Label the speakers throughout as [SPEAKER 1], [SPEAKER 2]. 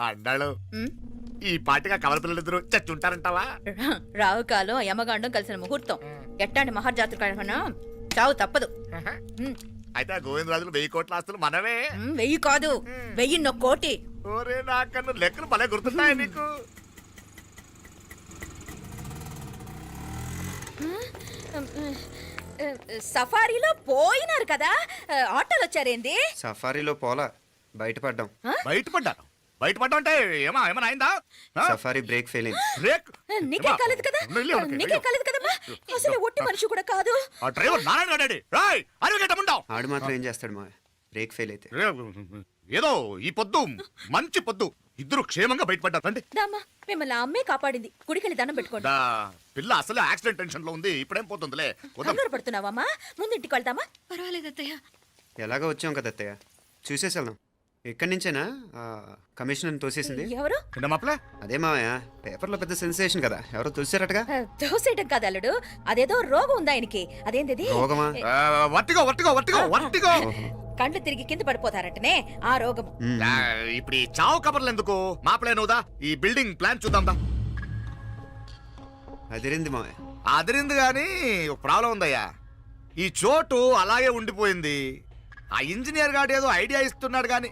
[SPEAKER 1] అన్నాడు ఈ పాటిగా కవల పిల్లలిద్దరు చచ్చుంటారంటావా?
[SPEAKER 2] రావు కాలం యమగాండం కలిసిన ముహూర్తం. ఎట్టాంటి మహర్జాతృ కన్నా చావు తప్పదు.
[SPEAKER 1] అయితే ఆ గోవిందరాజులు 1000 కోట్ల ఆస్తులు మనవే.
[SPEAKER 2] 1000 కాదు, 1001 కోటి.
[SPEAKER 1] ఓరే నాకన్ను లెక్కలు భలే గుర్తున్నాయి నీకు.
[SPEAKER 2] సఫారీలో పోయినారు కదా, ఆటోలు వచ్చారేంది?
[SPEAKER 3] సఫారీలో పోలా, బయటపడ్డాం.
[SPEAKER 1] బయటపడ్డా అంటే ఏమైనా అయిందా?
[SPEAKER 3] సఫారీ బ్రేక్ ఫెయిల్ అయింది.
[SPEAKER 1] బ్రేక్
[SPEAKER 2] నీకే కాలేదు కదా, నీకే కాలేదు కదమ్మా. అసలు ఒట్టి మనిషి కూడా కాదు.
[SPEAKER 1] ఆ డ్రైవర్ నారాయణ గాడి రాయ్ అరగటముండావు.
[SPEAKER 3] ఆడు మాత్రం ఏం చేస్తాడు మా బ్రేక్ ఫెయిల్ అయితే.
[SPEAKER 1] ఏదో ఈ పొద్దు మంచి పొద్దు, ఇద్దరు క్షేమంగా బయటపడ్డారండి.
[SPEAKER 2] దామా మిమ్మల్ని ఆ అమ్మే కాపాడింది. గుడికెళ్ళి దండం పెట్టుకోండి.
[SPEAKER 1] పిల్ల అసలు యాక్సిడెంట్ టెన్షన్ లో ఉంది, ఇప్పుడేం పోతుందిలే.
[SPEAKER 2] కంగారు పడుతున్నావమ్మా? ముందు ఇంటికి వెళ్తామా?
[SPEAKER 4] పర్వాలేదు అత్తయ్య.
[SPEAKER 3] ఎలాగో వచ్చాం కదా అత్తయ్య, చూసేసి వెళ్దాం. ఎక్కడి నుంచేనా కమిషనర్ తోసేసింది?
[SPEAKER 2] ఎవరు?
[SPEAKER 3] అదే మావయ్య, పేపర్లో పెద్ద సెన్సేషన్ కదా, ఎవరో తోసారటగా.
[SPEAKER 2] తోసేయటం కాదు అల్లుడు, అదేదో రోగం ఉందా ఆయనకి. అదేంటిది?
[SPEAKER 3] రోగమా?
[SPEAKER 1] వర్టిగో
[SPEAKER 2] కండ్లు తిరిగి కింద పడిపోతారంటనే ఆ రోగం.
[SPEAKER 1] ఇప్పుడు ఈ చావు కబర్లు ఎందుకు? మాపలే నువ్వుదా, ఈ బిల్డింగ్ ప్లాన్ చూద్దాందా.
[SPEAKER 3] అదిరింది మావయ్య.
[SPEAKER 1] అదిరింది గాని ఒక ప్రాబ్లం ఉందయ్యా. ఈ చోటు అలాగే ఉండిపోయింది. ఆ ఇంజనీర్ గాడు ఏదో ఐడియా ఇస్తున్నాడు గాని.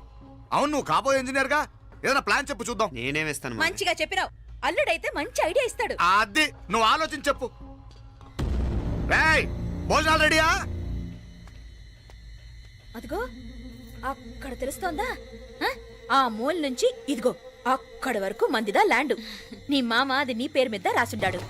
[SPEAKER 1] అవును, నువ్వు కాబోయే ఇంజనీర్ గా ఏదైనా ప్లాన్ చెప్పు చూద్దాం.
[SPEAKER 3] నేనేమిస్తాను?
[SPEAKER 2] మంచిగా చెప్పినావు. అల్లుడైతే మంచి ఐడియా ఇస్తాడు.
[SPEAKER 1] అది నువ్వు ఆలోచించి చెప్పు. రేయ్, భోజనాలు రెడీయా?
[SPEAKER 2] అదిగో అక్కడ తెలుస్తోందా? ఆ మూల నుంచి ఇదిగో అక్కడ వరకు మందిదా ల్యాండ్. నీ మామ అది నీ పేరు మీద రాసుండాడు.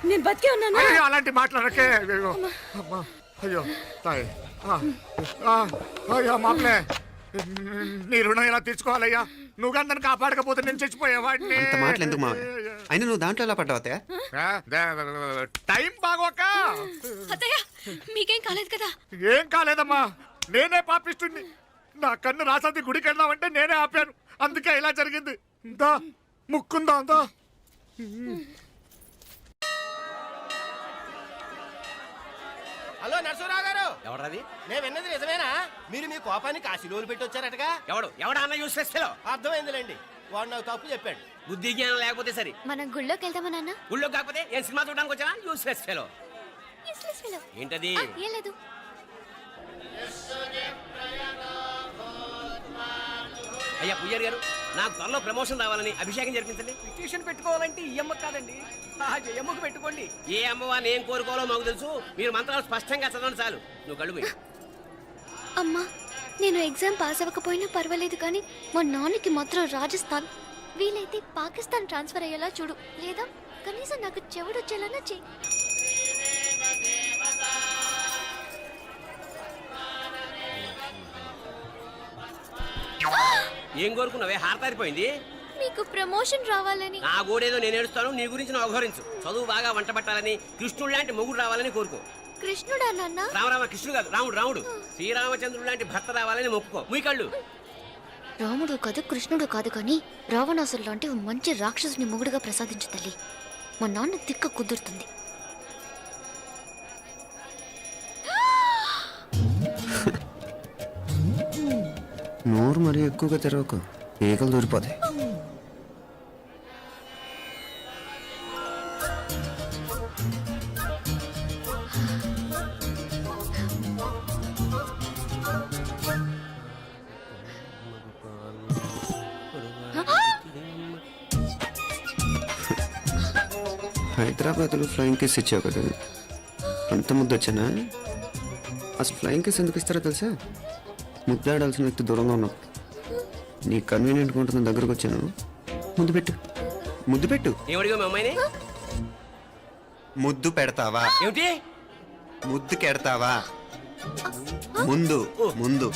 [SPEAKER 2] నేను బతికే ఉన్నాను.
[SPEAKER 1] అలాంటి మాట్లాడకే. అయ్యో తాయి, అయ్యో మామలే, నీ రుణం ఎలా తీర్చుకోవాలయ్యా? నువ్వు అందరిని కాపాడకపోతే నేను చచ్చిపోయేవాడిని.
[SPEAKER 3] అంత మాటలు ఎందుకు మావయ్య? అయినా నువ్వు దాంట్లో ఎలా పడ్డావు అత్తయ్య?
[SPEAKER 1] టైం బాగోక.
[SPEAKER 4] అత్తయ్య మీకేం కాలేదు కదా?
[SPEAKER 1] ఏం కాలేదమ్మా, నేనే పాపిస్తుంది. నా కన్ను రాసాది గుడికి వెళ్దామంటే నేనే ఆపాను, అందుకే ఇలా జరిగింది. దా ముక్కుందా అందా.
[SPEAKER 5] హలో నరసరావు గారు.
[SPEAKER 6] ఎవరది?
[SPEAKER 5] నేను విన్నది నిజమేనా? మీరు మీ కోపానికి కాశీలోలు పెట్టి వచ్చారటగా?
[SPEAKER 6] ఎవడన్నా యూస్ చేస్తే
[SPEAKER 5] అర్థమైందిలేండి, వాడు నాకు తప్పు చెప్పాడు.
[SPEAKER 6] బుద్ధి జ్ఞానం లేకపోతే సరే.
[SPEAKER 4] మనం గుళ్ళోకి వెళ్దామా నాన్న?
[SPEAKER 6] గుళ్ళో కాకపోతే ఏం సినిమా చూడడానికి వచ్చానా? Use fellow. ఏంటది?
[SPEAKER 4] ఏం లేదు.
[SPEAKER 6] అయ్యా పుయ్యర్ గారు, నాకు త్వరలో ప్రమోషన్ రావాలని అభిషేకం జరిపించండి.
[SPEAKER 7] పిటిషన్ పెట్టుకోవాలంటే ఈ అమ్మ కాదండి, ఆ జయమ్మకు పెట్టుకోండి.
[SPEAKER 6] ఏ అమ్మవారిని ఏం కోరుకోవాలో మాకు తెలుసు. మీరు మంత్రాలు స్పష్టంగా చదవండి చాలు. నువ్వు కళ్ళు పోయి.
[SPEAKER 4] అమ్మా, నేను ఎగ్జామ్ పాస్ అవ్వకపోయినా పర్వాలేదు, కానీ మా నాన్నకి మాత్రం రాజస్థాన్, వీలైతే పాకిస్తాన్ ట్రాన్స్ఫర్ అయ్యేలా చూడు, లేదా కనీసం నాకు చెవుడొచ్చేలానా చెయ్యి.
[SPEAKER 6] ఏం కోరుకున్నావే? హారతారిపోయింది.
[SPEAKER 4] మీకు ప్రమోషన్ రావాలని.
[SPEAKER 6] నా గోడేదో నేను ఏడుస్తాను, నీ గురించి నువ్వు అవహరించు. చదువు బాగా వంట పట్టాలని, కృష్ణుడు లాంటి మొగుడు రావాలని కోరుకో.
[SPEAKER 4] కృష్ణుడా నాన్న?
[SPEAKER 6] రామరామ కృష్ణుడు కాదు, రాముడు. శ్రీరామచంద్రుడు లాంటి భర్త రావాలని మొక్కుకో. మీ కళ్ళు.
[SPEAKER 4] రాముడు కాదు, కృష్ణుడు కాదు, కానీ రావణాసురు లాంటి మంచి రాక్షసుని మొగుడుగా ప్రసాదించు తల్లి. మా నాన్న తిక్క కుదురుతుంది.
[SPEAKER 3] నోరు మరీ ఎక్కువగా తెరవకు, ఈగలు దూరిపోతాయి. హైదరాబాద్లో ఫ్లయింగ్ కేస్ ఇచ్చావు కదా, అంత ముద్దు వచ్చానా? అసలు ఫ్లయింగ్ కేస్ ఎందుకు ఇస్తారో తెలుసా? ముద్దాడాల్సిన వ్యక్తి దూరంగా ఉన్నావు. నీ కన్వీనియంట్గా ఉంటుంది దగ్గరకు వచ్చాను. ముద్దు పెట్టు, ముద్దు పెట్టు.
[SPEAKER 6] ఏమడిగా మీ అమ్మాయిని?
[SPEAKER 3] ముద్దు పెడతావా?
[SPEAKER 6] ఏమిటి?
[SPEAKER 3] ముద్దు కెడతావా? ముందు ముందు.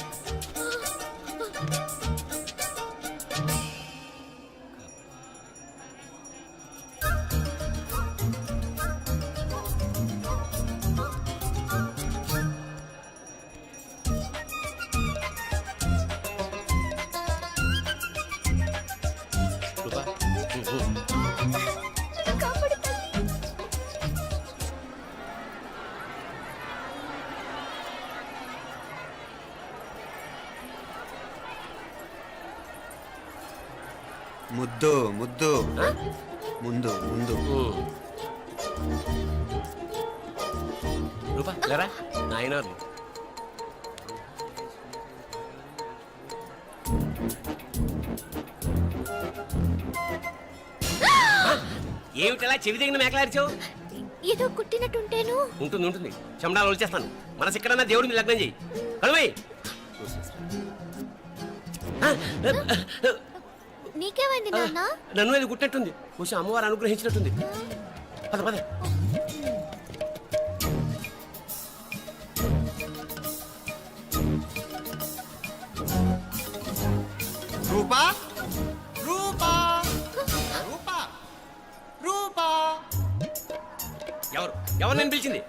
[SPEAKER 6] రూపా,
[SPEAKER 4] కాపాడు తల్లి.
[SPEAKER 3] ముద్దు ముద్దు. ముందు ముందు.
[SPEAKER 6] రూపా లేరా నాయన. ఏమిటలా చెవి దగ్గర మేకలారిచావు?
[SPEAKER 4] ఏదో కుట్టినట్టుంటేను.
[SPEAKER 6] ఉంటుంది ఉంటుంది, చెమడాలు వచ్చేస్తాను. మనసు ఎక్కడన్నా దేవుడి మీద లగ్నం చేయి. కలువై.
[SPEAKER 4] నీకేమైంది నాన్న?
[SPEAKER 6] నన్ను అది గుట్టినట్టుంది. కొంచెం అమ్మవారు అనుగ్రహించినట్టుంది. పద పద.
[SPEAKER 5] రూపా రూపా రూపా రూపా.
[SPEAKER 6] ఎవరు ఎవరు నేను పిలిచింది?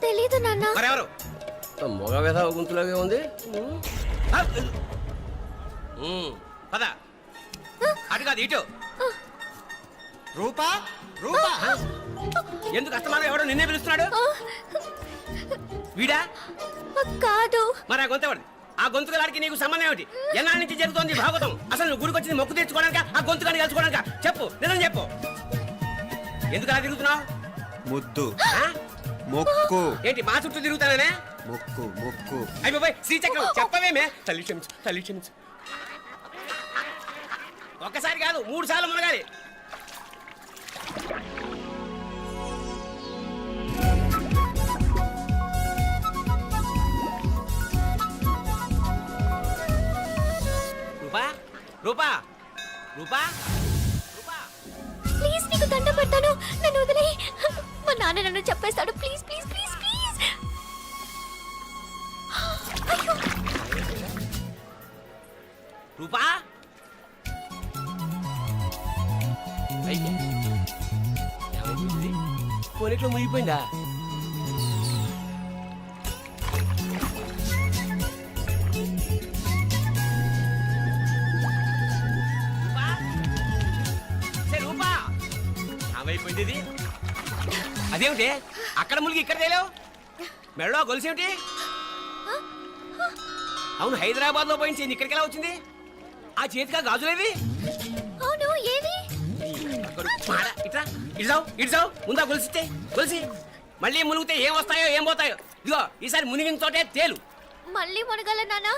[SPEAKER 4] తెలీదు నాన్న.
[SPEAKER 6] మరెవరు? మొగ వ్యధ గుంతులాగే ఉంది. పద. అటు కాదు ఇటు.
[SPEAKER 5] రూపా రూపా.
[SPEAKER 6] ఎందుకు అస్తమానం ఎవడో నిన్నే పిలుస్తున్నాడు? వీడా?
[SPEAKER 4] కాదు.
[SPEAKER 6] మరి ఆ గొంతు ఎవరిది? ఆ గొంతుగాడికి నీకు సంబంధం ఏమిటి? ఎన్నాళ్ళ నుంచి జరుగుతోంది భాగవతం? అసలు నువ్వు గుడికి వచ్చింది మొక్కు తెచ్చుకోవడానిక, ఆ గొంతుగాని కలుసుకోవడానిక? చెప్పు, నిజం చెప్పు. ఎందుకు అలా తిరుగుతున్నావు?
[SPEAKER 3] ముద్దు
[SPEAKER 6] ఆ?
[SPEAKER 3] మొక్కు.
[SPEAKER 6] ఏంటి మా చుట్టూ తిరుగుతానే?
[SPEAKER 3] మొక్కు మొక్కు.
[SPEAKER 6] అయిపోయి శ్రీచక్రం చెప్పవేమే. తల్లి క్షమించు, తల్లి క్షమించు. ఒక్కసారి కాదు 3 సార్లు మునగాలి. రూపా రూపా రూపా రూపా.
[SPEAKER 4] ప్లీజ్ నీకు దండ పెడతాను, నన్ను వదిలే. మా నాన్న నన్ను చెప్పేస్తాడు. Please please please please. అయ్యో.
[SPEAKER 6] రూపా కొనిట్లో మునిగిపోయిందా? రూపా? సే రూపా, ఏమైపోయింది ఇది? అదేమిటి అక్కడ మునిగి ఇక్కడ తేలేవు? మెడలో గొలుసేమిటి? అవును, హైదరాబాద్ లో పోయించింది, ఇక్కడికి ఎలా వచ్చింది? ఆ చేతిగా గాజులేవి?
[SPEAKER 4] అవును, ఏవి?
[SPEAKER 6] ఇట్రా ఇడ్సావు ముందా గొలిసితే గొలిసి మళ్ళీ మునిగితే ఏం వస్తాయో ఏం పోతాయో. ఇదిగో ఈసారి మునిగిన తోటే తేలు.
[SPEAKER 4] మళ్ళీ మునగల నాన్న.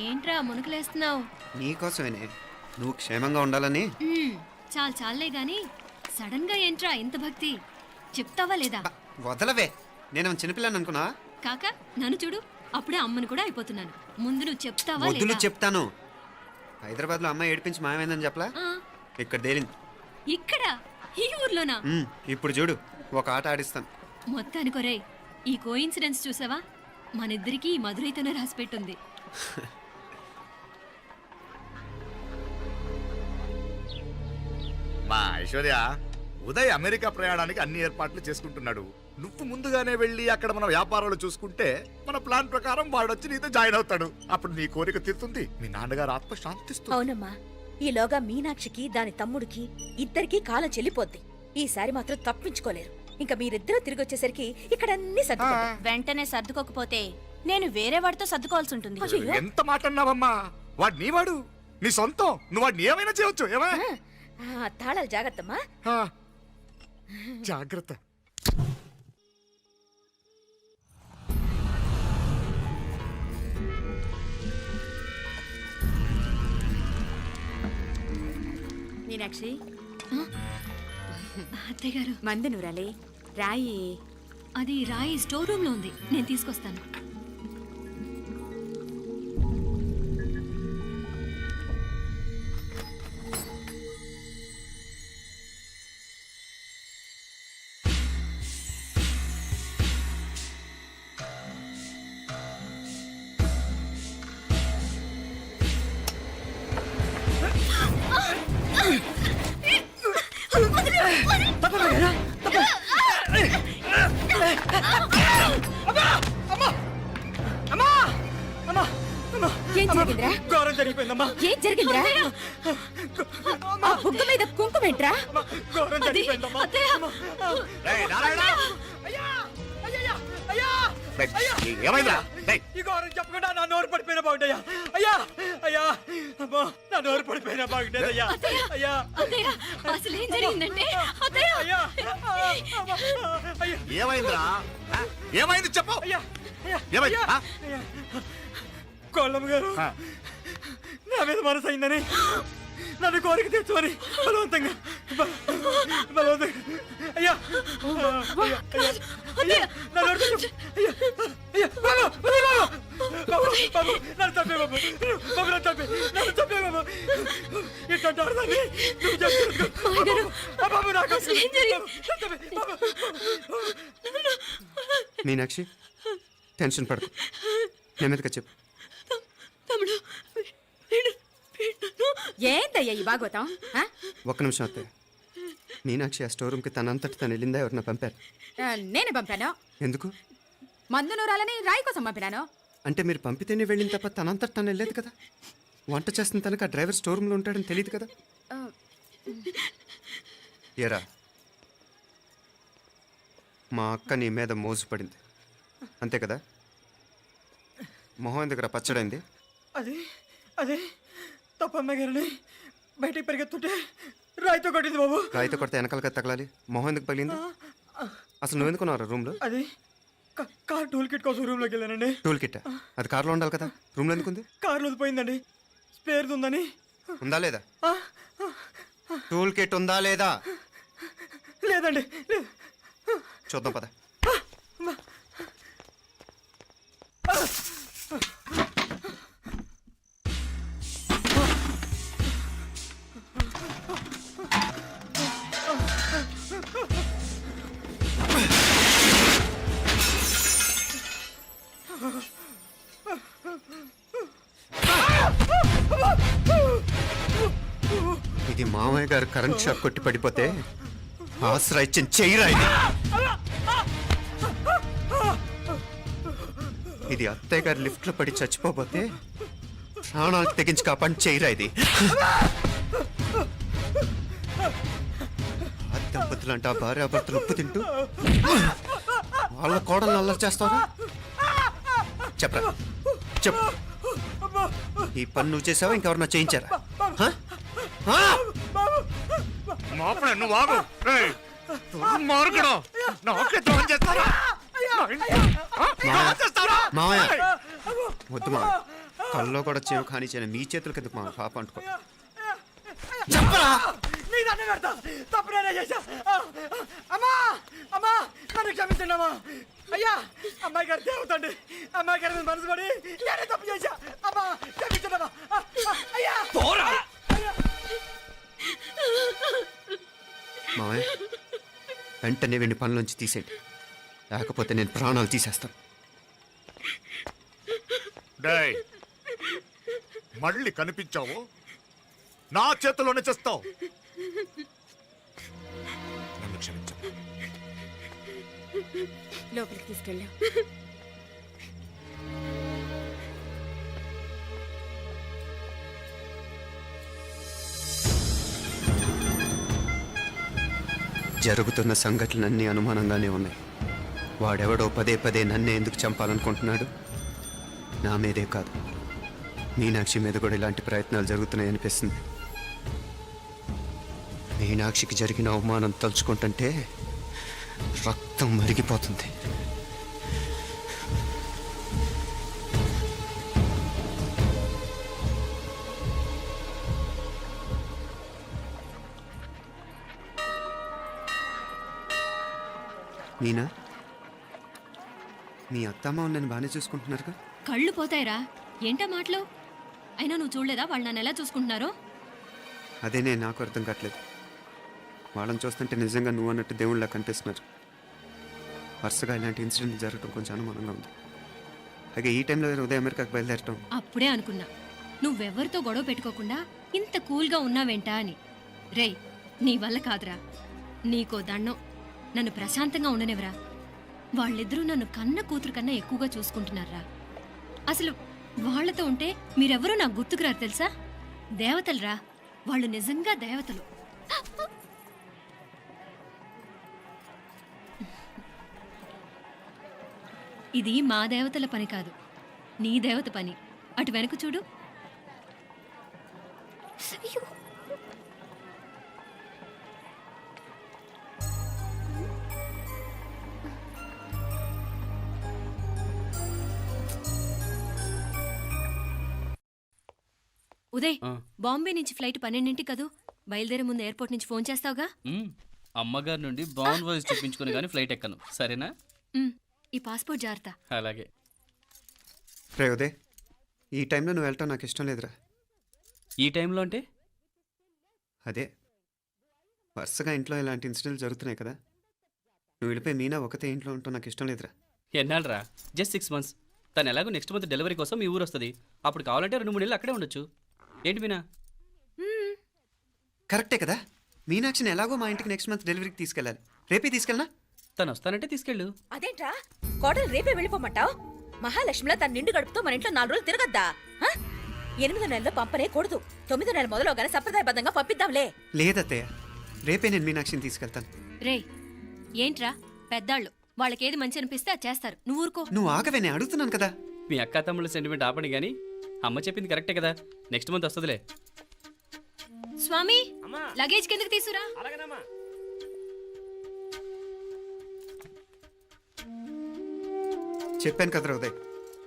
[SPEAKER 8] ఏంట్రా మునుకులేస్తున్నావు?
[SPEAKER 3] నీకోసమేనే, నువ్వు క్షేమంగా ఉండాలని.
[SPEAKER 8] చాలే గాని సడన్ గా ఏంట్రా ఇంత భక్తి? చెప్తావా లేదా?
[SPEAKER 3] వదలవే, నేను చిన్నపిల్లని అనుకున్నా.
[SPEAKER 8] కాక నన్ను చూడు, అప్పుడే అమ్మని కూడా అయిపోతున్నాను. ముందు నువ్వు చెప్తావా
[SPEAKER 3] వద్దులు
[SPEAKER 8] లేదా?
[SPEAKER 3] చెప్తాను. హైదరాబాద్ లో అమ్మాయి ఏడిపించి మాయమైందని చెప్పలా,
[SPEAKER 8] ఆ,
[SPEAKER 3] ఇక్కడ తేలింది.
[SPEAKER 8] ఇక్కడ ఈ ఊర్లోనా?
[SPEAKER 3] ఇప్పుడు చూడు, ఒక ఆట ఆడిస్తాను.
[SPEAKER 8] మొత్తానికొరే, ఈ కోయిన్సిడెన్స్ చూసావా? మనిద్దరికి ఈ మధురైతోనే రాసిపెట్టుంది.
[SPEAKER 1] మా ఐశ్వర్య, ఉదయ్ అమెరికా ప్రయాణానికి అన్ని ఏర్పాట్లు చేసుకుంటున్నాడు. నువ్వు ముందుగానే వెళ్ళి అక్కడ మన వ్యాపారాలు చూసుకుంటే మన ప్లాన్ ప్రకారం వాడొచ్చి నీతో జాయిన్ అవుతాడు. అప్పుడు నీ కోరిక తీరుతుంది, మీ నాన్నగారు ఆత్మ శాంతిస్తుంది.
[SPEAKER 2] అవునమ్మా, ఈలోగా మీనాక్షికి దాని తమ్ముడికి ఇద్దరికీ కాలం చెల్లిపోద్ది. ఈసారి మాత్రం తప్పించుకోలేరు. ఇంకా మీరిద్దరూ తిరిగి వచ్చేసరికి ఇక్కడ అన్ని సర్దుకుంటాయి.
[SPEAKER 9] వెంటనే సర్దుకోకపోతే నేను వేరే వాడితో సర్దుకోవాల్సి ఉంటుంది.
[SPEAKER 2] అయ్యో.
[SPEAKER 1] ఎంత మాట అన్నావమ్మా? వాడు నీ వాడు, నీ సొంతం. నువ్వు వాడిని ఏమైనా చేయొచ్చు. ఏమా
[SPEAKER 2] తాళాలు జాగ్రత్తమ్మా.
[SPEAKER 1] జాగ్రత్త.
[SPEAKER 9] మీనాక్షి,
[SPEAKER 8] అత్తయ్య గారు,
[SPEAKER 9] మందు నూరాలి, రాయి.
[SPEAKER 8] అది రాయి స్టోర్ రూమ్ లో ఉంది, నేను తీసుకొస్తాను.
[SPEAKER 2] ఏం జరిగిందిరా?
[SPEAKER 7] ఘోరం జరిగిపోయిందమ్మా.
[SPEAKER 2] ఏం జరిగిందిరా? ఆ బుగ్గ మీద కుంకుమేంట్రా?
[SPEAKER 7] ఘోరం జరిగిపోయిందమ్మా.
[SPEAKER 1] రేయ్, నారాయణ!
[SPEAKER 7] అయ్యా! అయ్యయ్యా! అయ్యా!
[SPEAKER 1] రేయ్, ఏమైందిరా? రేయ్,
[SPEAKER 7] ఈ ఘోరం చెప్పకుండా నా నోరు పడిపోయినా బాగుండయ్యా. అయ్యా! అయ్యా! అమ్మా, నా నోరు పడిపోయినా బాగుండేదయ్యా. అయ్యా!
[SPEAKER 8] అత్తయ్య, అసలు ఏం జరిగిందంటే అత్తయ్య,
[SPEAKER 7] అయ్యా! అమ్మా! అయ్యా!
[SPEAKER 1] ఏమైందిరా? ఆ? ఏమైంది చెప్పు.
[SPEAKER 7] అయ్యా! అయ్యా!
[SPEAKER 1] ఏమైంది?
[SPEAKER 7] అయ్యా!
[SPEAKER 1] ఆ?
[SPEAKER 7] అయ్యా! కోళ్ళమ్మ గారు
[SPEAKER 1] ఆ.
[SPEAKER 7] నా మీద మనసు అయిందని నన్ను కోరిక తెచ్చుకొని బలవంతంగా బలవంతంగా అయ్యా అయ్యా, అయ్యా, అయ్యా, నా నోరు తెచ్చు. అయ్యా, అయ్యా, బాబు, ఉదయ్ బాబు, బాబు, బాబు, నన్ను చంపే బాబు, బాబు, నన్ను చంపే బాబు. ఇట్లాంటి ఆడదాన్ని నువ్వు చేసుకో. బాబు, నాకు
[SPEAKER 8] అసలు ఏం జరిగింది?
[SPEAKER 7] బాబు.
[SPEAKER 3] మీనాక్షి, టెన్షన్ పడకు, నెమ్మదిగా చెప్పు.
[SPEAKER 8] తమ్ముడు,
[SPEAKER 9] ఏందయ్యా ఈ భాగవతం? ఆ?
[SPEAKER 3] ఒక్క నిమిషం అత్తయ్య. మీనాక్షి ఆ స్టోర్ రూమ్కి తనంతటి తను వెళ్ళిందా, ఎవరన్నా పంపారు?
[SPEAKER 9] నేనే పంపాను.
[SPEAKER 3] ఎందుకు?
[SPEAKER 9] మందు నూరాలని రాయి కోసం పంపినాను.
[SPEAKER 3] అంటే మీరు పంపితేనే వెళ్ళింది తప్ప తనంతటి తను వెళ్ళలేదు కదా. వంట చేస్తున్న తనకు ఆ డ్రైవర్ స్టోర్ రూమ్లో ఉంటాడని తెలియదు కదా. ఏరా, మా అక్క నీ మీద మోజు పడింది అంతే కదా. మొహం దగ్గర పచ్చడైంది.
[SPEAKER 7] అది తప్పమ్మ గారిని బయటికి పరిగెత్తుంటే రాయితో కొట్టింది బాబు.
[SPEAKER 3] రాయితో కొడితే వెనకాలగా తగలాలి. మొహం ఎందుకు పగిలింది? అసలు నువ్వు ఎందుకున్నావు రూమ్లో?
[SPEAKER 7] అది కార్ టూల్ కిట్ కోసం రూమ్లోకి వెళ్ళానండి.
[SPEAKER 3] టూల్ కిట్ అది కార్లో ఉండాలి కదా, రూమ్లో ఎందుకుంది?
[SPEAKER 7] కార్లో పోయిందండి, స్పేర్ ఉందని.
[SPEAKER 3] ఉందా లేదా? టూల్ కిట్ ఉందా లేదా
[SPEAKER 7] లేదండి, లేదు.
[SPEAKER 3] చూద్దాం పద. ఇది మామయ్య గారు కరెంట్ షాక్ కొట్టి పడిపోతే ఆసరా ఇచ్చిన చెయ్యిరా ఇది. ఇది అత్తయ్య గారు లిఫ్ట్ లో పడి చచ్చిపోతే ప్రాణాలకు తెగించి కాపాడి చెయ్యిరా ఇది. ఆ దంపతులు అంటే ఆ భార్యాభర్తలు ఉప్పు తింటూ వాళ్ళ కోడలు అల్లరి చేస్తారా? చెప్పరా, చెప్పు. ఈ పని నువ్వు చేసావా, ఇంకెవరన్నా చేయించారా? హ? హ?
[SPEAKER 1] మాపడే నువ్వు ఆగు. రేయ్, దుర్మార్గుడు. నాకే ద్రోహం చేస్తారా? ద్రోహం చేస్తారా?
[SPEAKER 3] మావయ్య వద్దు మావయ్య, కల్లో కూడా చేవు కాని చేయను మీ చేతుల కిందకు మా పాప అంటుకో.
[SPEAKER 7] చెప్పరా, నీ దండం పెడతా. తప్పు నేనే చేశా. అమ్మా, అమ్మా, నన్ను క్షమించండి అమ్మా. అయ్యా, అమ్మాయి గారు దేవతండి, అమ్మాయి గారి మీద మనసు పడి నేనే తప్పు చేశా. అమ్మా, క్షమించండి అమ్మా. అయ్యా,
[SPEAKER 3] మావయ్య వెంటనే వెండి పనులోంచి తీసేయండి, లేకపోతే నేను ప్రాణాలు తీసేస్తాను.
[SPEAKER 1] డేయ్, మళ్ళీ కనిపించావు నా చేతిలోనే చేస్తావు.
[SPEAKER 2] లోపలికి తీసుకెళ్ళాం.
[SPEAKER 3] జరుగుతున్న సంఘటనలన్నీ అనుమానంగానే ఉన్నాయి. వాడెవడో పదే పదే నన్నే ఎందుకు చంపాలనుకుంటున్నాడు? నా మీదే కాదు, మీనాక్షి మీద కూడా ఇలాంటి ప్రయత్నాలు జరుగుతున్నాయి అనిపిస్తుంది. మీనాక్షికి జరిగిన అవమానం తలుచుకుంటుంటే రక్తం మరిగిపోతుంది. మీనా, మీ అత్తమ్మ నన్ను బాగానే చూసుకుంటున్నారుగా?
[SPEAKER 8] కళ్ళు పోతాయిరా, ఏంటా మాటలు? అయినా నువ్వు చూడలేదా వాళ్ళు నన్ను ఎలా చూసుకుంటున్నారో?
[SPEAKER 3] అదేనే నాకు అర్థం కావట్లేదు. వాళ్ళని చూస్తుంటే నిజంగా నువ్వు అన్నట్టు దేవుళ్ళ కనిపిస్తున్నారు. వరుసగా ఇలాంటి ఇన్సిడెంట్ జరగడం కొంచెం అనుమానంగా ఉంది. అలాగే ఈ టైంలో ఉదయం అమెరికాకు బయలుదేరటం.
[SPEAKER 8] అప్పుడే అనుకున్నా నువ్వెవరితో గొడవ పెట్టుకోకుండా ఇంత కూల్గా ఉన్నావేంటా అని. రేయ్, నీ వల్ల కాదురా, నీకో దండం, నన్ను ప్రశాంతంగా ఉండనివరా. వాళ్ళిద్దరూ నన్ను కన్న కూతురు కన్నా ఎక్కువగా చూసుకుంటున్నారా. అసలు వాళ్లతో ఉంటే మీరెవరూ నాకు గుర్తుకురారు తెలుసా? దేవతలురా, వాళ్ళు నిజంగా దేవతలు. ఇది మా దేవతల పని కాదు, నీ దేవత పని. అటు వెనక చూడు.
[SPEAKER 4] అయ్యో,
[SPEAKER 8] ఉదయ్, బాంబే నుంచి ఫ్లైట్ 12 కదూ. బయలుదేరే ముందు ఎయిర్పోర్ట్ నుంచి ఫోన్ చేస్తావుగా?
[SPEAKER 10] అమ్మగారి నుండి బాండ్ వాయిస్ చెప్పించుకుని కానీ ఫ్లైట్ ఎక్కను, సరేనా?
[SPEAKER 8] ఈ పాస్పోర్ట్ జాగ్రత్త.
[SPEAKER 10] అలాగే.
[SPEAKER 3] రే ఉదయ్, ఈ టైంలో నువ్వు వెళ్ళటం నాకు ఇష్టం లేదురా.
[SPEAKER 10] ఈ టైంలో అంటే?
[SPEAKER 3] అదే, వరుసగా ఇంట్లో ఇలాంటి ఇన్సిడెంట్లు జరుగుతున్నాయి కదా. నువ్వు వెళ్ళిపోయి మీనా ఒకతే ఇంట్లో ఉంటావు నాకు ఇష్టం లేదురా.
[SPEAKER 10] ఎన్నాళ్ళరా? Just 6 months. తను ఎలాగో నెక్స్ట్ మంత్ డెలివరీ కోసం మీ ఊరు వస్తుంది. అప్పుడు కావాలంటే 2-3 నెలలు అక్కడే ఉండొచ్చు. ఏంటి మీనా?
[SPEAKER 3] కరెక్టే కదా. మీనాక్షిని ఎలాగో మా ఇంటికి నెక్స్ట్ మంత్ డెలివరీకి తీసుకెళ్ళాలి. రేపే తీసుకెళ్ళనా?
[SPEAKER 10] తను వస్తానంటే తీసుకెళ్ళు.
[SPEAKER 2] అదేంట్రా కోడలు రేపే వెళ్ళిపోమంటావు? మహాలక్ష్మిలా తన నిండు గడుపుతో మన ఇంట్లో 4 రోజులు తిరగద్దా? 8వ నెలలో పంపనే కూడదు. 9వ నెల మొదలుగానే సంప్రదాయబద్ధంగా పంపిద్దాంలే.
[SPEAKER 3] లేదత్తయ్య, రేపే నేను మీనాక్షిని తీసుకెళ్తాను.
[SPEAKER 8] రే, ఏంట్రా పెద్దాళ్ళు, వాళ్ళకేది మంచి అనిపిస్తే అది చేస్తారు. నువ్వు ఊరుకో.
[SPEAKER 3] నువ్వు ఆగవే, నేను అడుగుతున్నాను కదా.
[SPEAKER 10] మీ అక్క తమ్ముళ్ళ సెంటిమెంట్ ఆపండి కానీ అమ్మ చెప్పింది కరెక్టే కదా. నెక్స్ట్ మంత్ వస్తుందిలే.
[SPEAKER 8] స్వామి, లగేజ్ కిందకి తీసురా.
[SPEAKER 6] అలాగేనమ్మా.
[SPEAKER 3] చెప్పాను కదరా ఉదయ్,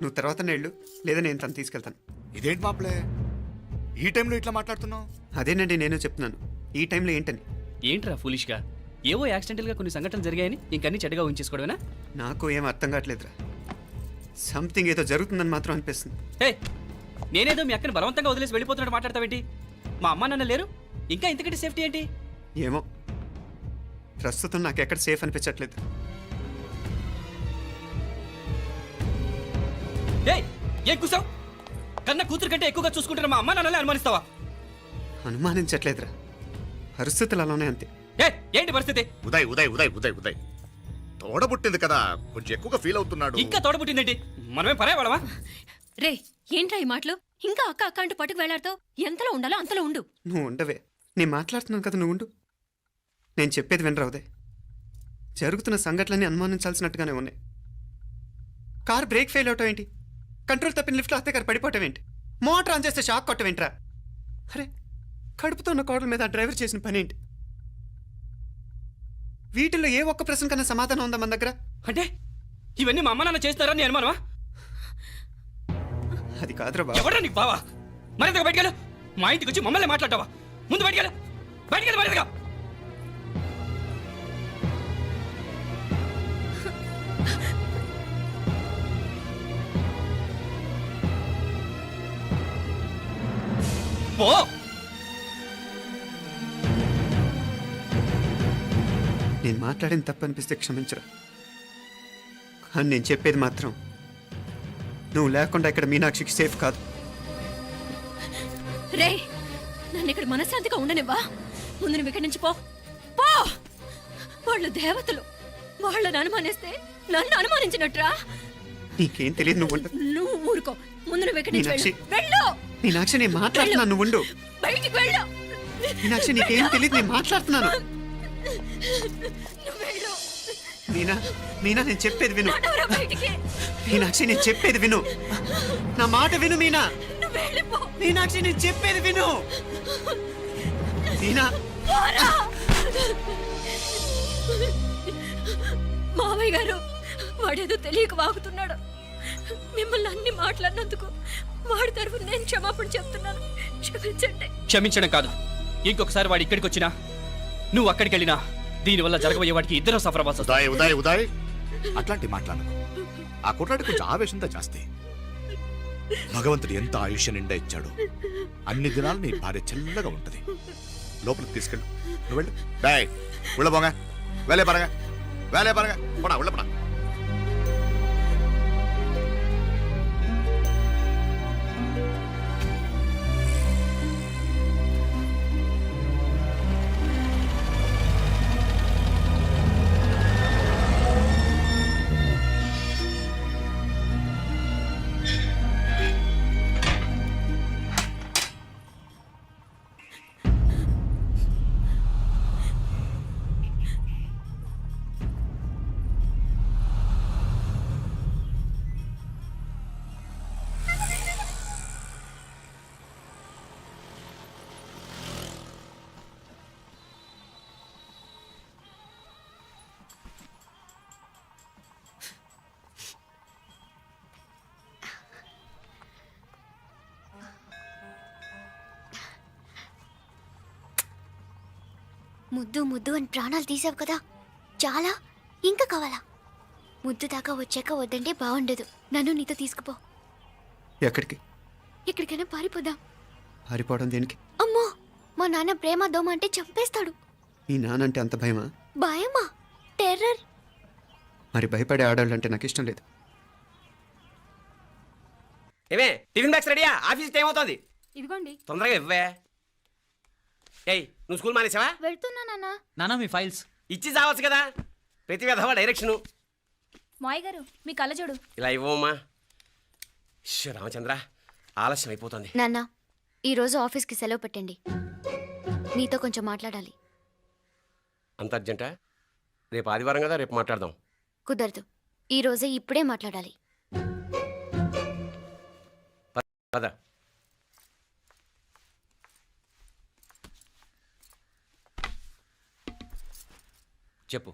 [SPEAKER 3] నువ్వు తర్వాత నేళ్ళు లేదా నేను తను తీసుకెళ్తాను.
[SPEAKER 1] ఇదేంటి మాప్లే, ఈ టైంలో ఇట్లా మాట్లాడుతున్నావు?
[SPEAKER 3] అదేనండి నేను చెప్తున్నాను, ఈ టైంలో ఏంటని.
[SPEAKER 10] ఏంట్రా ఫులిష్గా? ఏవో యాక్సిడెంటల్గా కొన్ని సంఘటనలు జరిగాయని ఇంకన్నీ చెడ్డగా ఉంచేసుకోవడమేనా?
[SPEAKER 3] నాకు ఏం అర్థం కావట్లేదురా. సంథింగ్ ఏదో జరుగుతుందని మాత్రం అనిపిస్తుంది.
[SPEAKER 10] హే, నేనేదో మీ అక్కని బలవంతంగా వదిలేసి వెళ్ళిపోతున్నట్టు మాట్లాడతావేంటి? మా అమ్మ నాన్న లేరు, ఇంకా ఇంతకంటే సేఫ్టీ ఏంటి?
[SPEAKER 3] ఏమో, ప్రస్తుతం నాకు ఎక్కడ సేఫ్ అనిపించట్లేదు.
[SPEAKER 10] ఏం కూసావు? కన్న కూతురు కంటే ఎక్కువగా చూసుకుంటున్న మా అమ్మ నాన్నలే అనుమానిస్తావా?
[SPEAKER 3] అనుమానించట్లేదురా, పరిస్థితులు అలానే అంతే.
[SPEAKER 10] ఏంటి పరిస్థితి?
[SPEAKER 1] ఉదయ్ ఉదయ్ ఉదయ్ ఉదయ్ ఉదయ్ తోడబుట్టింది కదా, కొంచెం ఎక్కువగా ఫీల్ అవుతున్నాడు.
[SPEAKER 10] ఇంకా తోడబుట్టిందేంటి? మనమే పరాయవాడవా?
[SPEAKER 8] రే, ఏంట్రా ఈ మాటలు? ఇంకా అక్క అక్క అంటూ పట్టుకు వెళ్లాడుతావు. ఎంతలో ఉండాలో అంతలో ఉండు.
[SPEAKER 3] నువ్వు ఉండవే, నేను మాట్లాడుతున్నాను కదా, నువ్వు ఉండు. నేను చెప్పేది వినరా ఉదయ్, జరుగుతున్న సంఘటనలన్నీ అనుమానించాల్సినట్టుగానే ఉన్నాయి. కార్ బ్రేక్ ఫెయిల్ అవటం ఏంటి? కంట్రోల్ తప్పిన లిఫ్ట్లో అత్తే గారు పడిపోవటం ఏంటి? మోటార్ ఆన్ చేస్తే షాక్ కొట్టం ఏంట్రా? అరే, కడుపుతో ఉన్న కోడల మీద ఆ డ్రైవర్ చేసిన పని ఏంటి? వీటిల్లో ఏ ఒక్క ప్రశ్న కన్నా సమాధానం ఉందా మన దగ్గర?
[SPEAKER 10] అంటే ఇవన్నీ మా అమ్మ నాన్న చేస్తారని నీ అనుమానమా?
[SPEAKER 3] అది కాదురా బాబు.
[SPEAKER 10] ఎవరా నీకు బావా? మరింతగా బయటకెళ్ళు. మా ఇంటికి వచ్చి మమ్మల్ని మాట్లాడతావా? ముందు బయటకెళ్ళు, బయటకెళ్ళు మరింతగా. పో.
[SPEAKER 3] నేను మాట్లాడిన తప్పు అనిపిస్తే క్షమించరా, కానీ నేను చెప్పేది మాత్రం నువ్వు లేకుండా ఇక్కడ మీనాక్షికి సేఫ్ కాదు.
[SPEAKER 8] రే, నన్ను ఇక్కడ మనశ్శాంతిగా ఉండనివ్వా. ముందు నువ్వు ఇక్కడి నుంచి పో. పో. వాళ్ళు దేవతలు, వాళ్ళని అనుమానిస్తే నన్ను అనుమానించినట్రా?
[SPEAKER 3] నీకేం తెలియదు, నువ్వు ఉండు.
[SPEAKER 8] నువ్వు ఊరుకో. ముందు నువ్వు ఇక్కడి నుంచి
[SPEAKER 3] మీనాక్షి.
[SPEAKER 8] వెళ్ళు.
[SPEAKER 3] మీనాక్షి, నేను మాట్లాడుతున్నాను, నువ్వు ఉండు.
[SPEAKER 8] బయటికి వెళ్ళు.
[SPEAKER 3] మీనాక్షి, నీకేం తెలియదు, నేను మాట్లాడుతున్నాను.
[SPEAKER 8] నువ్వు వెళ్ళు.
[SPEAKER 3] మీనా, మీనా, నేను చెప్పేది విను.
[SPEAKER 8] నడవరా బయటికి.
[SPEAKER 3] మీనాక్షి, నేను చెప్పేది విను. నా మాట విను మీనా.
[SPEAKER 8] నువ్వు వెళ్ళిపో.
[SPEAKER 3] మీనాక్షి, నేను చెప్పేది విను. మీనా,
[SPEAKER 8] పోరా. మావయ్య గారు, వాడేదో తెలియక వాగుతున్నాడు. మిమ్మల్ని అన్ని మాట్లాడినందుకు వాడి తరఫున నేను క్షమాపణ చెప్తున్నాను. క్షమించండి.
[SPEAKER 10] క్షమించడం కాదు, ఇంకొకసారి వాడు ఇక్కడికి వచ్చినా నువ్వు అక్కడికి వెళ్ళినా దీనివల్ల జరగబోయే వాడికి ఇద్దరు సఫర్ అవ్వాల్సి వస్తుంది.
[SPEAKER 1] ఉదయ్ ఉదయ్ ఉదయ్ అట్లాంటి మాట్లాడకు. ఆ కుట్రాడి కొంచెం ఆవేశంతో జాస్తి. భగవంతుడు ఎంత ఆయుష్య నిండా ఇచ్చాడు. అన్ని దినాలు నీ భార్య చల్లగా ఉంటది. లోపలికి తీసుకెళ్ళు. నువ్వు వెళ్ళు. డాయ్ ఉళ్ళ పోగా వేలే పరగా వేలే పరగా పోడా ఉళ్ళ పడా.
[SPEAKER 4] ముద్దు ముద్దు అని ప్రాణాలు తీసావు కదా, చాలా. ఇంకా కావాలా? ముద్దు దాకా వచ్చాక వద్దంటే బాగుండదు. నన్ను నీతో తీసుకుపో.
[SPEAKER 3] ఎక్కడికి?
[SPEAKER 4] ఎక్కడికైనా పారిపోదాం.
[SPEAKER 3] పారిపోవడం దేనికి?
[SPEAKER 4] అమ్మో, మా నాన్న ప్రేమ దోమ అంటే చంపేస్తాడు.
[SPEAKER 3] నీ నానంటే అంత భయమా?
[SPEAKER 4] భయమా? టెర్రర్.
[SPEAKER 3] మరి భయపడే ఆడవాళ్ళు అంటే నాకు ఇష్టం లేదు.
[SPEAKER 6] ఏమే టిఫిన్ బ్యాగ్స్ రెడీయా? ఆఫీస్ టైం అవుతుంది.
[SPEAKER 9] ఇదిగోండి.
[SPEAKER 6] తొందరగా ఇవ్వే. ఏయ్, నువ్వు స్కూల్ మానేసావా?
[SPEAKER 4] వెళ్తున్నా నాన్న.
[SPEAKER 10] నానా మీ ఫైల్స్
[SPEAKER 6] ఇచ్చి చావచ్చు కదా. ప్రతి విధవా డైరెక్షను.
[SPEAKER 9] మాయ్ గారు, మీ కళ్ళజోడు.
[SPEAKER 6] ఇలా ఇవ్వమ్మా. రామచంద్ర, ఆలస్యం అయిపోతుంది.
[SPEAKER 4] నాన్న, ఈరోజు ఆఫీస్కి సెలవు పెట్టండి. నీతో కొంచెం మాట్లాడాలి.
[SPEAKER 6] అంత అర్జెంటా? రేపు ఆదివారం కదా, రేపు మాట్లాడదాం.
[SPEAKER 4] కుదరదు, ఈరోజే ఇప్పుడే మాట్లాడాలి.
[SPEAKER 6] పద. చెప్పు.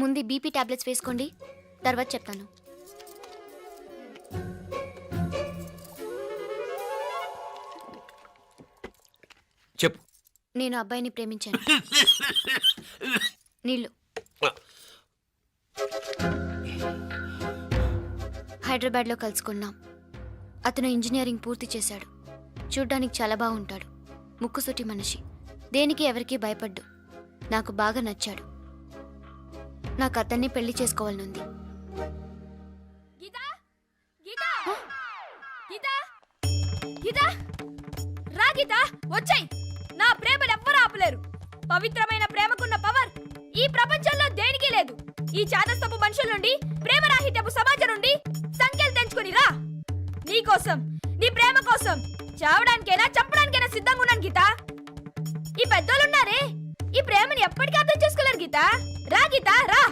[SPEAKER 4] ముందు బీపీ టాబ్లెట్స్ వేసుకోండి, తర్వాత చెప్తాను.
[SPEAKER 6] చెప్పు.
[SPEAKER 4] నేను అబ్బాయిని ప్రేమించాను. నీళ్ళు. హైదరాబాద్లో కలుసుకున్నాం. అతను ఇంజనీరింగ్ పూర్తి చేశాడు. చూడ్డానికి చాలా బాగుంటాడు. ముక్కుసూటి మనిషి. దేనికి ఎవరికీ భయపడ్డు. నాకు బాగా నచ్చాడు. నాకు అతన్ని పెళ్లి చేసుకోవాలనుంది.
[SPEAKER 2] గీతా గీతా గీతా గీతా రా గీతా, వచ్చేయ్. నా ప్రేమను ఎవ్వరూ ఆపలేరు. పవిత్రమైన ప్రేమకున్న పవర్ ఈ ప్రపంచంలో దేనికి లేదు. ఈ చాదస్తపు మనుషుల నుండి, ప్రేమరాహిత్యపు సమాజం నుండి సంఖ్యలు తెంచుకుని రా. నీ కోసం, నీ ప్రేమ కోసం చావడానికైనా చంపడానికైనా సిద్ధంగా ఉన్నాను గీతా. ఈ పెద్దోళ్ళున్నారే, ఈ ప్రేమని ఎప్పటికీ అర్థం చేసుకోలేరు గీతా. రా గీతా, రా.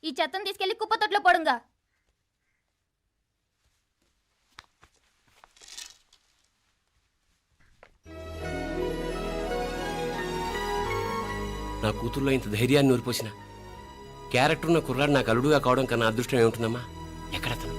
[SPEAKER 2] ఈ చెత్తను తీసుకెళ్లి కుప్పతొట్లో పడుంగా.
[SPEAKER 6] నా కూతుర్లో ఇంత ధైర్యాన్ని నూరిపోసిన క్యారెక్టర్ ఉన్న కుర్రాడు నాకు అల్లుడుగా కావడం కన్నా అదృష్టం ఏముంటుందమ్మా? ఎక్కడతను?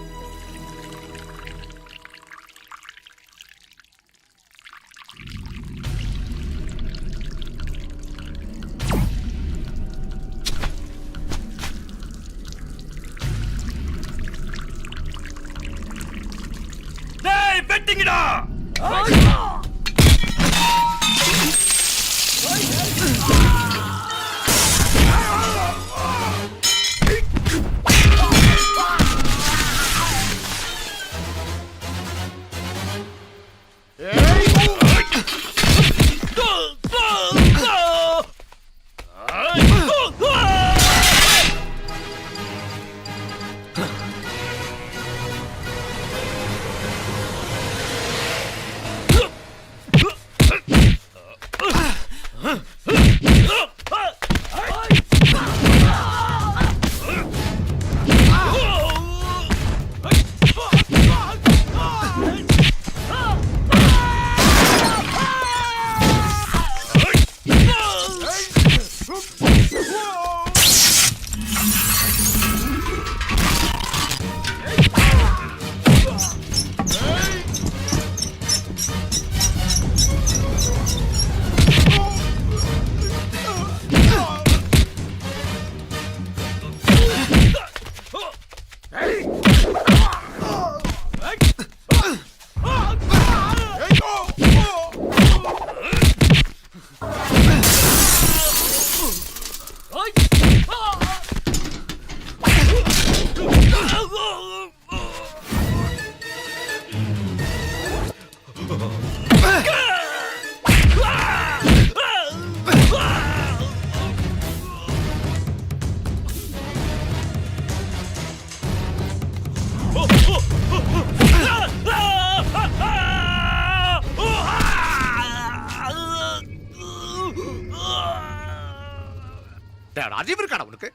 [SPEAKER 1] రాజీవ్ కాడ ఉనకే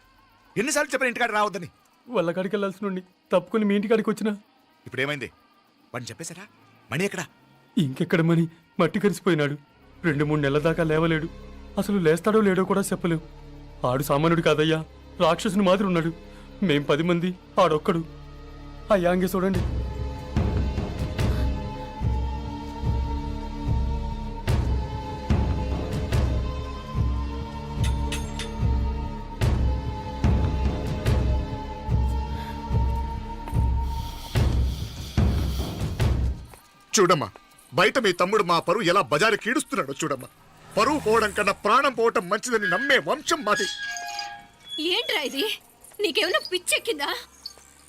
[SPEAKER 1] ఎన్నిసార్లు చెప్పిన ఇంటికాడ రావద్దని.
[SPEAKER 7] వాళ్ళ కాడికి వెళ్ళాల్సి నుండి తప్పుకొని మీ ఇంటి కాడికి వచ్చినా
[SPEAKER 1] ఇప్పుడు ఏమైంది? వాడిని చెప్పేశారా? మణి ఎక్కడా?
[SPEAKER 7] ఇంకెక్కడ మని మట్టి కరిసిపోయినాడు. 2-3 నెలల దాకా లేవలేడు. అసలు లేస్తాడో లేడో కూడా చెప్పలేవు. ఆడు సామాన్యుడు కాదయ్యా, రాక్షసుని మాదిరి ఉన్నాడు. మేం 10 మంది, ఆడొక్కడు. అయ్యా అంగే చూడండి.
[SPEAKER 1] చూడమ్మా, బయట మీ తమ్ముడు మా పరువు ఎలా బజారు కీడుస్తున్నాడో చూడమ్మా. పరువు పోవడం కన్నా ప్రాణం పోవటం మంచిదని నమ్మే వంశం మాది.
[SPEAKER 8] ఏంట్రా ఇది? నీకేమైనా పిచ్చెక్కిందా?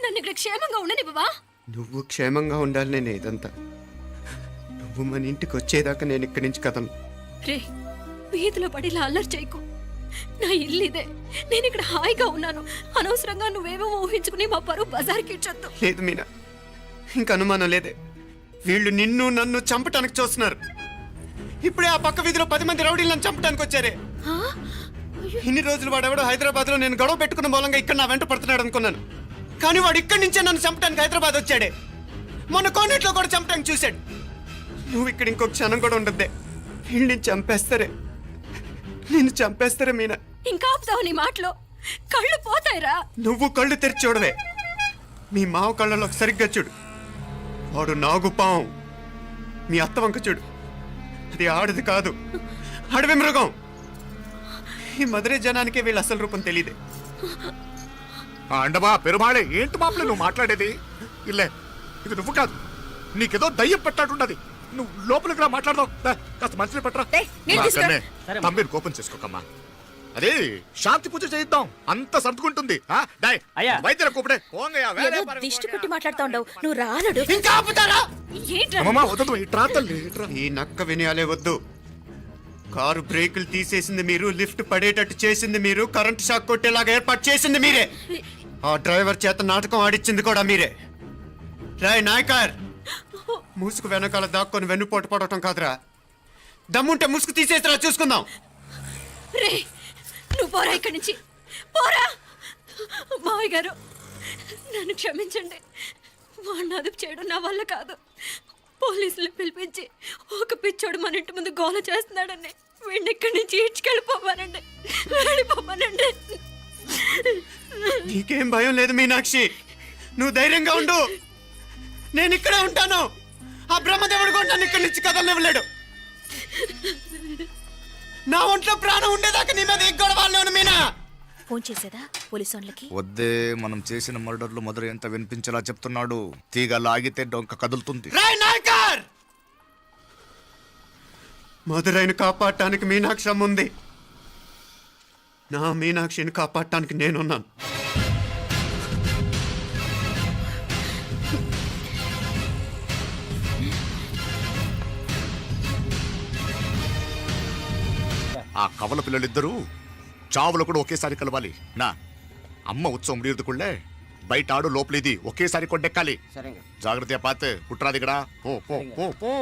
[SPEAKER 8] నన్ను ఇక్కడ క్షేమంగా ఉండని బాబా.
[SPEAKER 3] నువ్వు క్షేమంగా ఉండాలి. నేను ఇదంతా నువ్వు మన ఇంటికి వచ్చేదాకా నేను ఇక్కడి నుంచి కదను.
[SPEAKER 8] రే, వీధిలో పడి ఇలా అల్లరి చేయకు. నా ఇల్లు ఇదే. నేను ఇక్కడ హాయిగా ఉన్నాను. అనవసరంగా నువ్వేమో ఊహించుకుని మా పరువు బజార్కి ఇచ్చొద్దు.
[SPEAKER 3] లేదు మీనా, ఇంక అనుమానం లేదే. వీళ్ళు నిన్ను నన్ను చంపటానికి చూస్తున్నారు. ఇప్పుడే ఆ పక్క వీధిలో 10 మంది రౌడీలు నన్ను చంపడానికి వచ్చారే. ఇన్ని రోజులు వాడెవడో హైదరాబాద్ లో నేను గొడవ పెట్టుకున్న మూలంగా ఇక్కడ నా వెంట పడుతున్నాడు అనుకున్నాను. కానీ వాడు ఇక్కడి నుంచే నన్ను చంపడానికి హైదరాబాద్ వచ్చాడే. మొన్న కోనేట్లో కూడా చంపడానికి చూశాడు. నువ్వు ఇక్కడ ఇంకొక క్షణం కూడా ఉండద్దే. వీళ్ళని చంపేస్తారే, నిన్ను చంపేస్తారే మీనా.
[SPEAKER 8] ఇంకా ఆపుతావు నీ మాటలో? కళ్ళు పోతాయిరా.
[SPEAKER 3] నువ్వు కళ్ళు తెరిచి చూడవే. మీ మావ కళ్ళలో సరిగ్గా చూడు. వాడు నాగుపాం. మీ అత్త వంక చూడు, అది ఆడది కాదు, అడవి మృగం. ఈ మధుரை జనానికే వీళ్ళ అసలు రూపం తెలియదే.
[SPEAKER 1] అండమా పెరుమాళే, ఏంటి మాపలే నువ్వు మాట్లాడేది? ఇల్లే, ఇది నువ్వు కాదు, నీకేదో దయ్యం పట్టాడున్నది. నువ్వు లోపలికి రా, మాట్లాడదాం. కాస్త మంచిని పట్టరా. తమ్మిని కోపం చేసుకోకమ్మా. అదే శాంతి పూజ చేయిద్దాం, అంత సర్దుకుంటుంది. వైద్యుల కూపడే
[SPEAKER 9] దిష్టి పెట్టి మాట్లాడుతా ఉండవు. నువ్వు రానడు.
[SPEAKER 3] ఇంకా ఆపుతారా?
[SPEAKER 1] వద్దు, ఇట్రా తల్లి, ఇట్రా.
[SPEAKER 3] ఈ నక్క వినయాలే వద్దు. కారు బ్రేకులు తీసేసింది మీరు, లిఫ్ట్ పడేటట్టు చేసింది మీరు, కరెంట్ షాక్ కొట్టేలాగా ఏర్పాటు చేసింది మీరే. ఆ డ్రైవర్ చేత నాటకం ఆడిచ్చింది కూడా మీరే. రాయ్ నాయకర్, ముసుగు వెనకాల దాక్కొని వెన్నుపోటు పడటం కాదురా. దమ్ముంటే ముసుగు తీసేసిరా, చూసుకుందాం.
[SPEAKER 8] రే, నువ్వు పోరా ఇక్కడి నుంచి, పోరా. మావయ్య గారు, నన్ను క్షమించండి. వాడిని అదుపు చేయడం నా వల్ల కాదు. పోలీసులు పిలిపించి ఒక పిచ్చోడు మన ఇంటి ముందు గోల చేస్తున్నాడని వీడిని ఇక్కడి నుంచి ఈడ్చుకెళ్ళిపోవానండి, వెళ్ళిపోవానండి.
[SPEAKER 3] నీకేం భయం లేదు మీనాక్షి, నువ్వు ధైర్యంగా ఉండు. నేను ఇక్కడే ఉంటాను. ఆ బ్రహ్మదేవుడు కూడా నన్ను ఇక్కడి నుంచి కదలనివ్వలేడు. నా ఒంట్లో ప్రాణం ఉండేదాకా నీ మీద ఎగ్గొడవాళ్ళను మీనా.
[SPEAKER 9] ఫోన్ చేసేదా పోలీసు వాళ్ళకి?
[SPEAKER 1] వద్దే, మనం చేసిన మర్డర్లు మొదలు ఎంత వినిపించేలా చెప్తున్నాడు. తీగ లాగితే డొంక కదులుతుంది.
[SPEAKER 3] రాయ్ నాయకర్, మధురైని కాపాడటానికి మీనాక్షి అమ్మ ఉంది. నా మీనాక్షిని కాపాడటానికి నేనున్నాను.
[SPEAKER 1] ఆ కవల పిల్లలిద్దరూ చావులు కూడా ఒకేసారి కలవాలి. నా అమ్మ ఉత్సవం ముడియుడుకుళ్ళే బయట ఆడు లోపలిది ఒకేసారి కొట్టెక్కాలి. జాగ్రత్త పాత్ కుట్రా దిగడా. పో పో పో పో.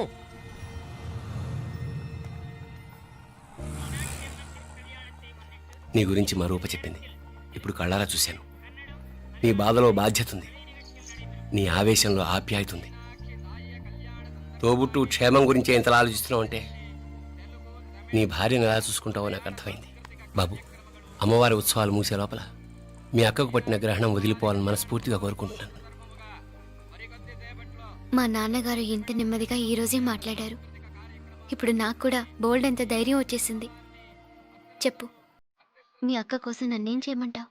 [SPEAKER 6] నీ గురించి మా రూప చెప్పింది. ఇప్పుడు కళ్ళారా చూశాను. నీ బాధలో బాధ్యత ఉంది, నీ ఆవేశంలో ఆప్యాయత ఉంది. తోబుట్టు క్షేమం గురించి ఎంతలా ఆలోచిస్తున్నావు అంటే నీ భార్యను ఎలా చూసుకుంటావో నాకు అర్థమైంది. బాబు, అమ్మవారి ఉత్సవాలు మూసే లోపల మీ అక్కకు పట్టిన గ్రహణం వదిలిపోవాలని మనస్ఫూర్తిగా కోరుకుంటున్నాను.
[SPEAKER 4] మా నాన్నగారు ఇంత నెమ్మదిగా ఈ రోజే మాట్లాడారు. ఇప్పుడు నాకు కూడా బోల్డ్ అంత ధైర్యం వచ్చేసింది. చెప్పు, నీ అక్క కోసం నన్నేం చేయమంటావు?